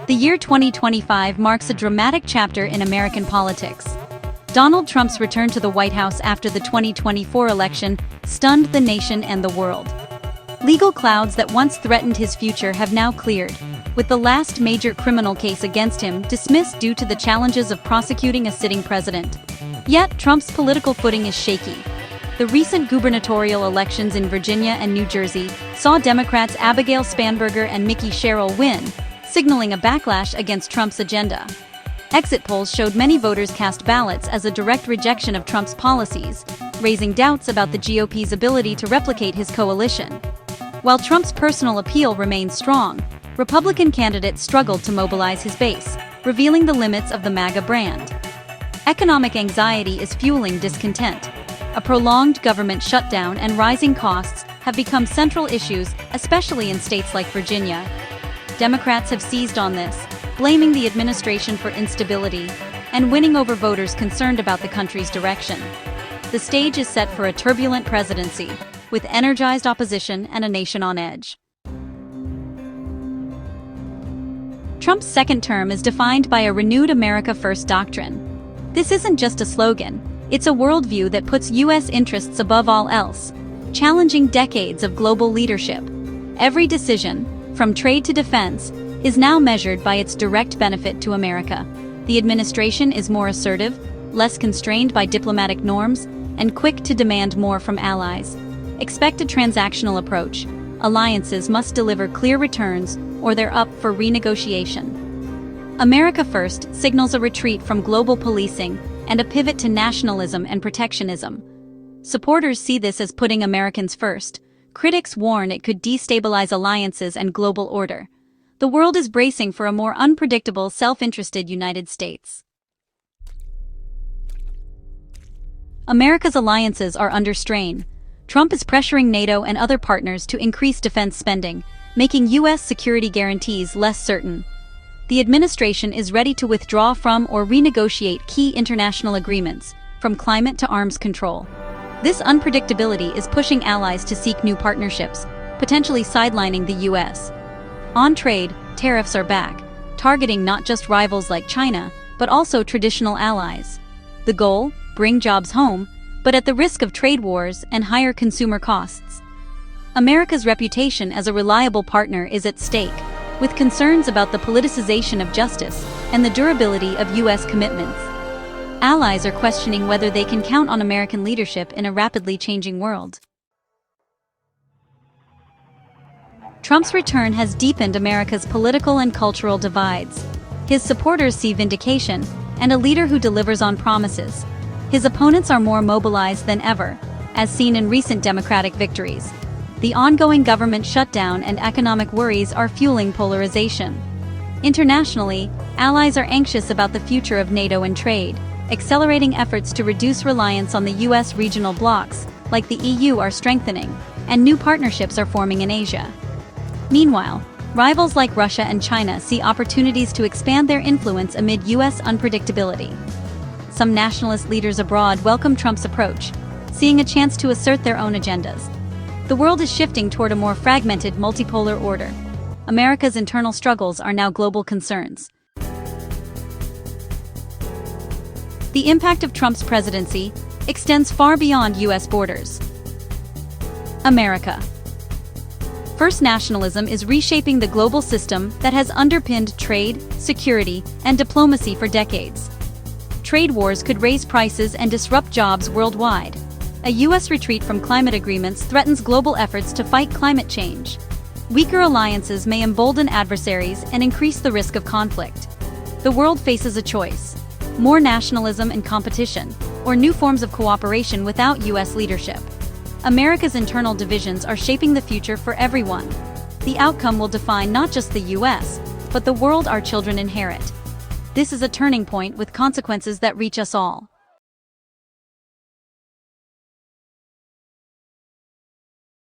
The year 2025 marks a dramatic chapter in American politics. Donald Trump's return to the White House after the 2024 election stunned the nation and the world. Legal clouds that once threatened his future have now cleared, with the last major criminal case against him dismissed due to the challenges of prosecuting a sitting president. Yet, Trump's political footing is shaky. The recent gubernatorial elections in Virginia and New Jersey saw Democrats Abigail Spanberger and Mickey Sherrill win, signaling a backlash against Trump's agenda. Exit polls showed many voters cast ballots as a direct rejection of Trump's policies, raising doubts about the GOP's ability to replicate his coalition. While Trump's personal appeal remained strong, Republican candidates struggled to mobilize his base, revealing the limits of the MAGA brand. Economic anxiety is fueling discontent. A prolonged government shutdown and rising costs have become central issues, especially in states like Virginia. Democrats have seized on this, blaming the administration for instability and winning over voters concerned about the country's direction. The stage is set for a turbulent presidency, with energized opposition and a nation on edge. Trump's second term is defined by a renewed America First doctrine. This isn't just a slogan, it's a worldview that puts U.S. interests above all else, challenging decades of global leadership. Every decision, from trade to defense, is now measured by its direct benefit to America. The administration is more assertive, less constrained by diplomatic norms, and quick to demand more from allies. Expect a transactional approach. Alliances must deliver clear returns, or they're up for renegotiation. America First signals a retreat from global policing and a pivot to nationalism and protectionism. Supporters see this as putting Americans first. Critics warn it could destabilize alliances and global order. The world is bracing for a more unpredictable, self-interested United States. America's alliances are under strain. Trump is pressuring NATO and other partners to increase defense spending, making U.S. security guarantees less certain. The administration is ready to withdraw from or renegotiate key international agreements, from climate to arms control. This unpredictability is pushing allies to seek new partnerships, potentially sidelining the U.S. On trade, tariffs are back, targeting not just rivals like China, but also traditional allies. The goal? Bring jobs home, but at the risk of trade wars and higher consumer costs. America's reputation as a reliable partner is at stake, with concerns about the politicization of justice and the durability of U.S. commitments. Allies are questioning whether they can count on American leadership in a rapidly changing world. Trump's return has deepened America's political and cultural divides. His supporters see vindication and a leader who delivers on promises. His opponents are more mobilized than ever, as seen in recent Democratic victories. The ongoing government shutdown and economic worries are fueling polarization. Internationally, allies are anxious about the future of NATO and trade, accelerating efforts to reduce reliance on the U.S. regional blocs, like the EU, are strengthening, and new partnerships are forming in Asia. Meanwhile, rivals like Russia and China see opportunities to expand their influence amid U.S. unpredictability. Some nationalist leaders abroad welcome Trump's approach, seeing a chance to assert their own agendas. The world is shifting toward a more fragmented, multipolar order. America's internal struggles are now global concerns. The impact of Trump's presidency extends far beyond U.S. borders. America First nationalism is reshaping the global system that has underpinned trade, security, and diplomacy for decades. Trade wars could raise prices and disrupt jobs worldwide. A U.S. retreat from climate agreements threatens global efforts to fight climate change. Weaker alliances may embolden adversaries and increase the risk of conflict. The world faces a choice: more nationalism and competition, or new forms of cooperation without U.S. leadership. America's internal divisions are shaping the future for everyone. The outcome will define not just the U.S., but the world our children inherit. This is a turning point with consequences that reach us all.